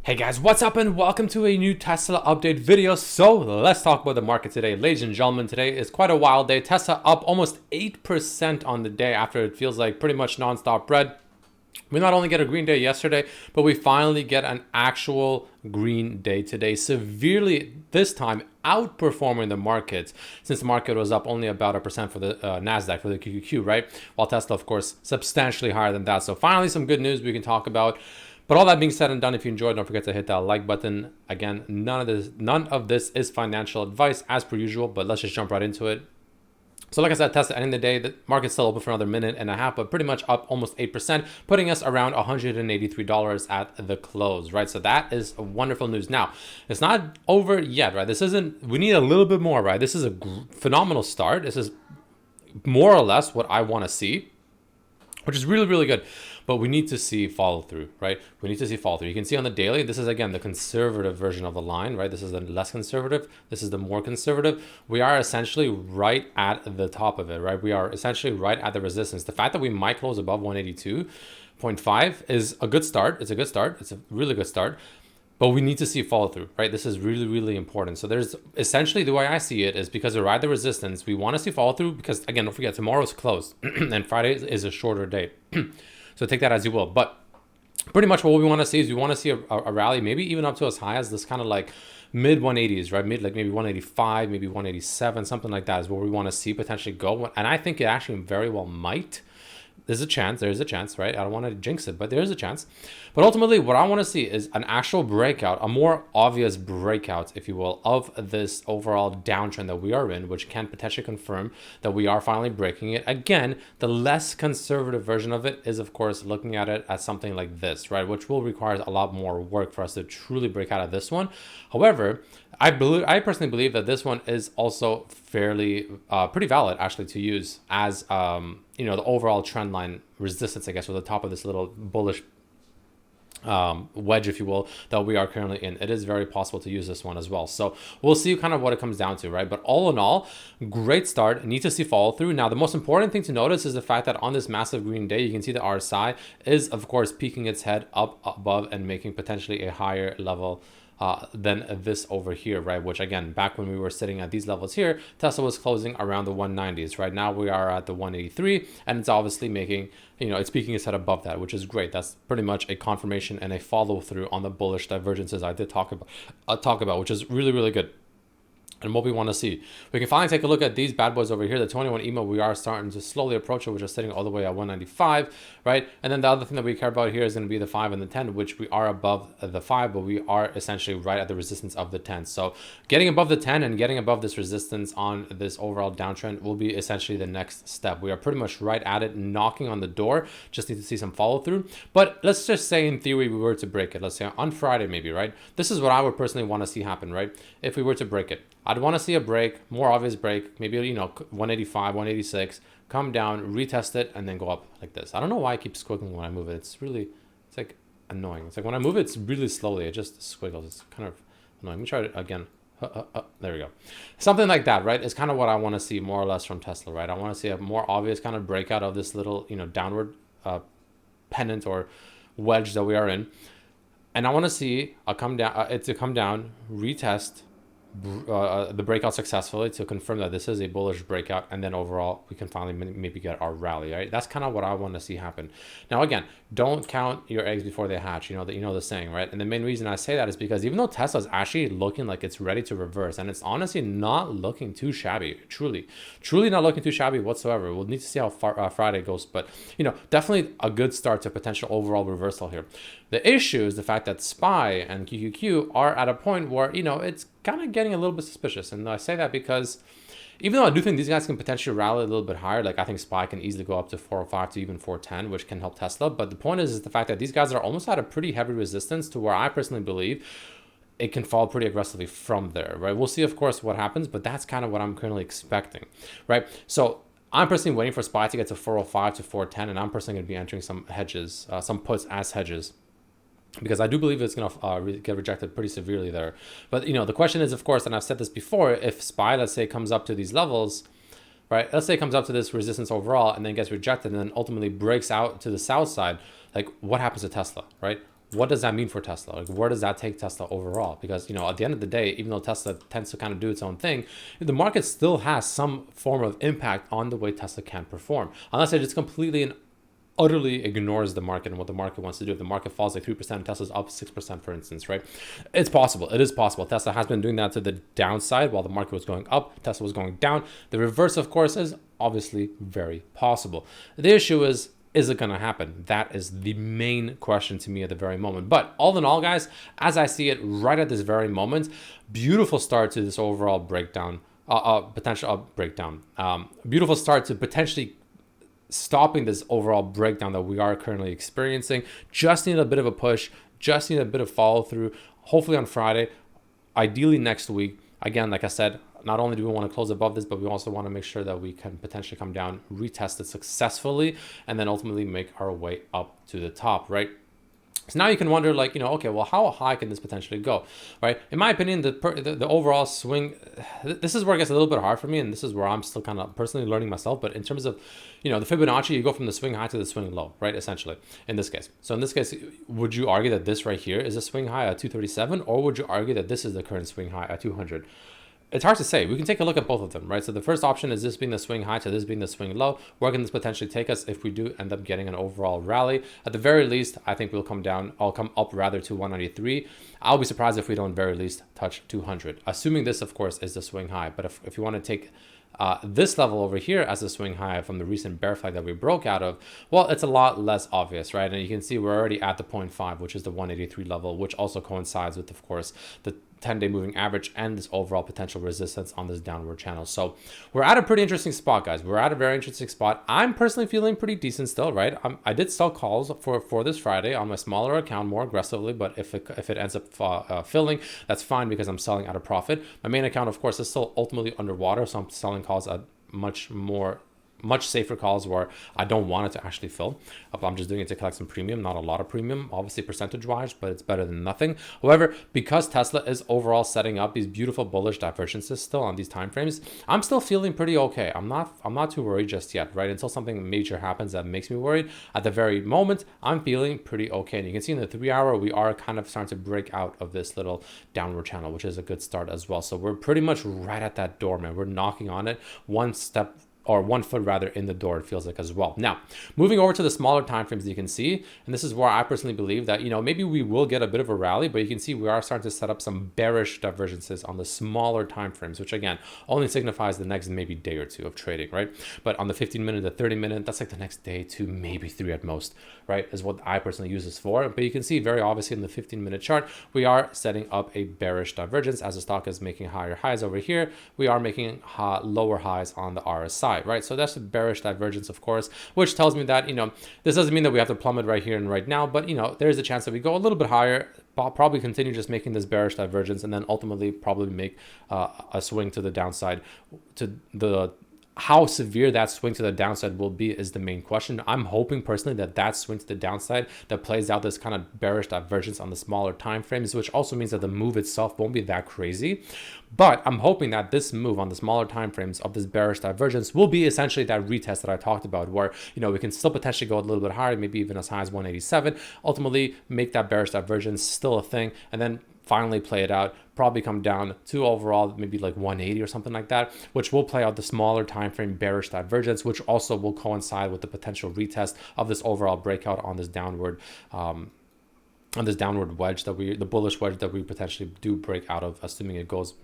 Hey guys, what's up and welcome to a new Tesla update video. So let's talk about the market today. Ladies and gentlemen, today is quite a wild day. Tesla up almost 8% on the day after it feels like pretty much non-stop red. We not only get a green day yesterday, but we finally get an actual green day today, severely this time outperforming the markets, since the market was up only about 1% for the NASDAQ, for the QQQ, right? While Tesla, of course, substantially higher than that. So finally some good news we can talk about. But all that being said and done, if you enjoyed, don't forget to hit that like button. Again, none of this is financial advice as per usual, but let's just jump right into it. So like I said, Tesla, ending the day, the market's still open for another minute and a half, but pretty much up almost 8%, putting us around $183 at the close, right? So that is wonderful news. Now, it's not over yet, right? We need a little bit more, right? This is a phenomenal start. This is more or less what I want to see, which is really, really good. But we need to see follow through, right? We need to see follow through. You can see on the daily, this is again the conservative version of the line, right? This is the less conservative. This is the more conservative. We are essentially right at the top of it, right? We are essentially right at the resistance. The fact that we might close above 182.5 is a good start. It's a good start. It's a really good start. But we need to see follow through, right? This is really, really important. So there's essentially, the way I see it is, because we're at the resistance, we want to see follow through because, again, don't forget, tomorrow's closed and Friday is a shorter day. So take that as you will. But pretty much what we want to see is we want to see a rally, maybe even up to as high as this kind of like mid 180s, right? Like maybe 185, maybe 187, something like that is where we want to see potentially go. And I think it actually very well might. There's a chance, right? I don't want to jinx it, but there is a chance. But ultimately, what I want to see is an actual breakout, a more obvious breakout, if you will, of this overall downtrend that we are in, which can potentially confirm that we are finally breaking it. Again, the less conservative version of it is, of course, looking at it as something like this, right? Which will require a lot more work for us to truly break out of this one. However, I personally believe that this one is also fairly, pretty valid actually to use as, the overall trend line resistance, I guess, or the top of this little bullish wedge, if you will, that we are currently in. It is very possible to use this one as well. So we'll see kind of what it comes down to, right? But all in all, great start. Need to see follow through. Now, the most important thing to notice is the fact that on this massive green day, you can see the RSI is, of course, peeking its head up above and making potentially a higher level than this over here, right? Which again, back when we were sitting at these levels here, Tesla was closing around the 190s. Right now we are at the 183, and it's obviously making, it's peaking its head above that, which is great. That's pretty much a confirmation and a follow through on the bullish divergences I did talk about, which is really, really good. And what we want to see, we can finally take a look at these bad boys over here. The 21 EMA, we are starting to slowly approach it, which is sitting all the way at 195, right? And then the other thing that we care about here is going to be the 5 and the 10, which we are above the 5, but we are essentially right at the resistance of the 10. So getting above the 10 and getting above this resistance on this overall downtrend will be essentially the next step. We are pretty much right at it, knocking on the door. Just need to see some follow through. But let's just say in theory we were to break it. Let's say on Friday maybe, right? This is what I would personally want to see happen, right? If we were to break it, I'd want to see a break, more obvious break, maybe, 185, 186, come down, retest it, and then go up like this. I don't know why I keep squiggling when I move it. It's like annoying. It's like when I move it, it's really slowly. It just squiggles. It's kind of annoying. Let me try it again. There we go. Something like that, right? Is kind of what I want to see more or less from Tesla, right? I want to see a more obvious kind of breakout of this little, downward pennant or wedge that we are in. And I want to see it to come down, retest, the breakout successfully to confirm that this is a bullish breakout, and then overall we can finally maybe get our rally, right? That's kind of what I want to see happen. Now again, don't count your eggs before they hatch, the saying, right? And the main reason I say that is because even though Tesla's actually looking like it's ready to reverse, and it's honestly not looking too shabby, truly not looking too shabby whatsoever. We'll need to see how far Friday goes, but definitely a good start to potential overall reversal here. The issue is the fact that SPY and QQQ are at a point where it's kind of getting a little bit suspicious. And I say that because even though I do think these guys can potentially rally a little bit higher, like I think SPY can easily go up to 405 to even 410, which can help Tesla. But the point is the fact that these guys are almost at a pretty heavy resistance to where I personally believe it can fall pretty aggressively from there, right? We'll see, of course, what happens, but that's kind of what I'm currently expecting, right? So I'm personally waiting for SPY to get to 405 to 410, and I'm personally going to be entering some hedges, some puts as hedges, because I do believe it's going to get rejected pretty severely there. But, the question is, of course, and I've said this before, if SPY, let's say, comes up to these levels, right? Let's say it comes up to this resistance overall and then gets rejected and then ultimately breaks out to the south side, like what happens to Tesla, right? what does that mean for Tesla? Like, where does that take Tesla overall? Because, at the end of the day, even though Tesla tends to kind of do its own thing, the market still has some form of impact on the way Tesla can perform, unless it just completely and utterly ignores the market and what the market wants to do. If the market falls like 3%, Tesla's up 6%, for instance, right? It's possible. It is possible. Tesla has been doing that to the downside while the market was going up. Tesla was going down. The reverse, of course, is obviously very possible. The issue is it going to happen? That is the main question to me at the very moment. But all in all, guys, as I see it right at this very moment, beautiful start to this overall breakdown, potential breakdown. Beautiful start to potentially stopping this overall breakdown that we are currently experiencing. Just need a bit of a push, just need a bit of follow through, hopefully on Friday, ideally next week. Again, like I said, not only do we want to close above this, but we also want to make sure that we can potentially come down, retest it successfully, and then ultimately make our way up to the top, right? So now you can wonder, like, okay, well, how high can this potentially go, right? In my opinion, the overall swing, this is where it gets a little bit hard for me, and this is where I'm still kind of personally learning myself. But in terms of, the Fibonacci, you go from the swing high to the swing low, right? Essentially, in this case. So in this case, would you argue that this right here is a swing high at 237, or would you argue that this is the current swing high at 200? It's hard to say. We can take a look at both of them, right? So the first option is this being the swing high to this being the swing low. Where can this potentially take us if we do end up getting an overall rally? At the very least, I think we'll come down. I'll come up rather to 193. I'll be surprised if we don't very least touch 200. Assuming this, of course, is the swing high. But if you want to take this level over here as a swing high from the recent bear flag that we broke out of, well, it's a lot less obvious, right? And you can see we're already at the 0.5, which is the 183 level, which also coincides with, of course, the 10-day moving average and this overall potential resistance on this downward channel. So we're at a pretty interesting spot, guys. We're at a very interesting spot. I'm personally feeling pretty decent still, right? I did sell calls for this Friday on my smaller account more aggressively, but if it ends up filling, that's fine because I'm selling at a profit. My main account, of course, is still ultimately underwater, so I'm selling calls at much safer calls where I don't want it to actually fill. I'm just doing it to collect some premium, not a lot of premium, obviously percentage-wise, but it's better than nothing. However, because Tesla is overall setting up these beautiful bullish divergences still on these time frames, I'm still feeling pretty okay. I'm not too worried just yet, right? Until something major happens that makes me worried. At the very moment, I'm feeling pretty okay. And you can see in the 3-hour, we are kind of starting to break out of this little downward channel, which is a good start as well. So we're pretty much right at that door, man. We're knocking on it one step, or 1 foot rather, in the door, it feels like as well. Now, moving over to the smaller time frames, you can see, and this is where I personally believe that, maybe we will get a bit of a rally, but you can see we are starting to set up some bearish divergences on the smaller time frames, which again, only signifies the next maybe day or two of trading, right? But on the 15-minute, the 30-minute, that's like the next day to maybe 3 at most, right? Is what I personally use this for. But you can see very obviously in the 15-minute chart, we are setting up a bearish divergence as the stock is making higher highs over here. We are making lower highs on the RSI. Right, so that's a bearish divergence, of course, which tells me that this doesn't mean that we have to plummet right here and right now, but there is a chance that we go a little bit higher, probably continue just making this bearish divergence, and then ultimately probably make a swing to the downside. How severe that swing to the downside will be is the main question. I'm hoping personally that swing to the downside that plays out this kind of bearish divergence on the smaller time frames, which also means that the move itself won't be that crazy. But I'm hoping that this move on the smaller time frames of this bearish divergence will be essentially that retest that I talked about, where we can still potentially go a little bit higher, maybe even as high as 187, ultimately make that bearish divergence still a thing, and then finally play it out, probably come down to overall maybe like 180 or something like that, which will play out the smaller time frame bearish divergence, which also will coincide with the potential retest of this overall breakout on this downward wedge the bullish wedge that we potentially do break out of, assuming it goes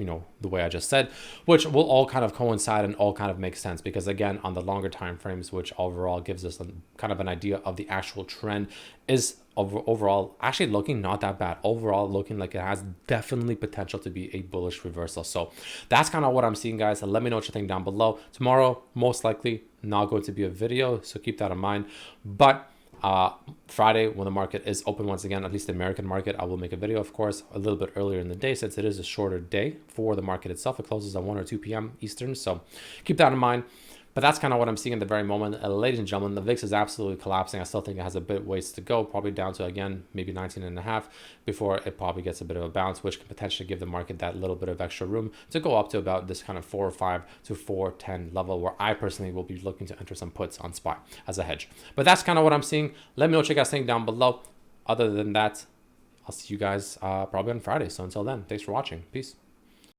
the way I just said, which will all kind of coincide and all kind of make sense, because again, on the longer time frames, which overall gives us kind of an idea of the actual trend, is overall actually looking not that bad, overall looking like it has definitely potential to be a bullish reversal. So that's kind of what I'm seeing, guys. Let me know what you think down below. Tomorrow, most likely not going to be a video, so keep that in mind. But Friday, when the market is open once again, at least the American market, I will make a video, of course, a little bit earlier in the day, since it is a shorter day for the market itself. It closes at 1 or 2 p.m. Eastern, so keep that in mind. But that's kind of what I'm seeing at the very moment. Ladies and gentlemen, the VIX is absolutely collapsing. I still think it has a bit ways to go, probably down to, again, maybe 19.5 before it probably gets a bit of a bounce, which can potentially give the market that little bit of extra room to go up to about this kind of 405 to 410 level, where I personally will be looking to enter some puts on SPY as a hedge. But that's kind of what I'm seeing. Let me know what you guys think down below. Other than that, I'll see you guys probably on Friday. So until then, thanks for watching. Peace.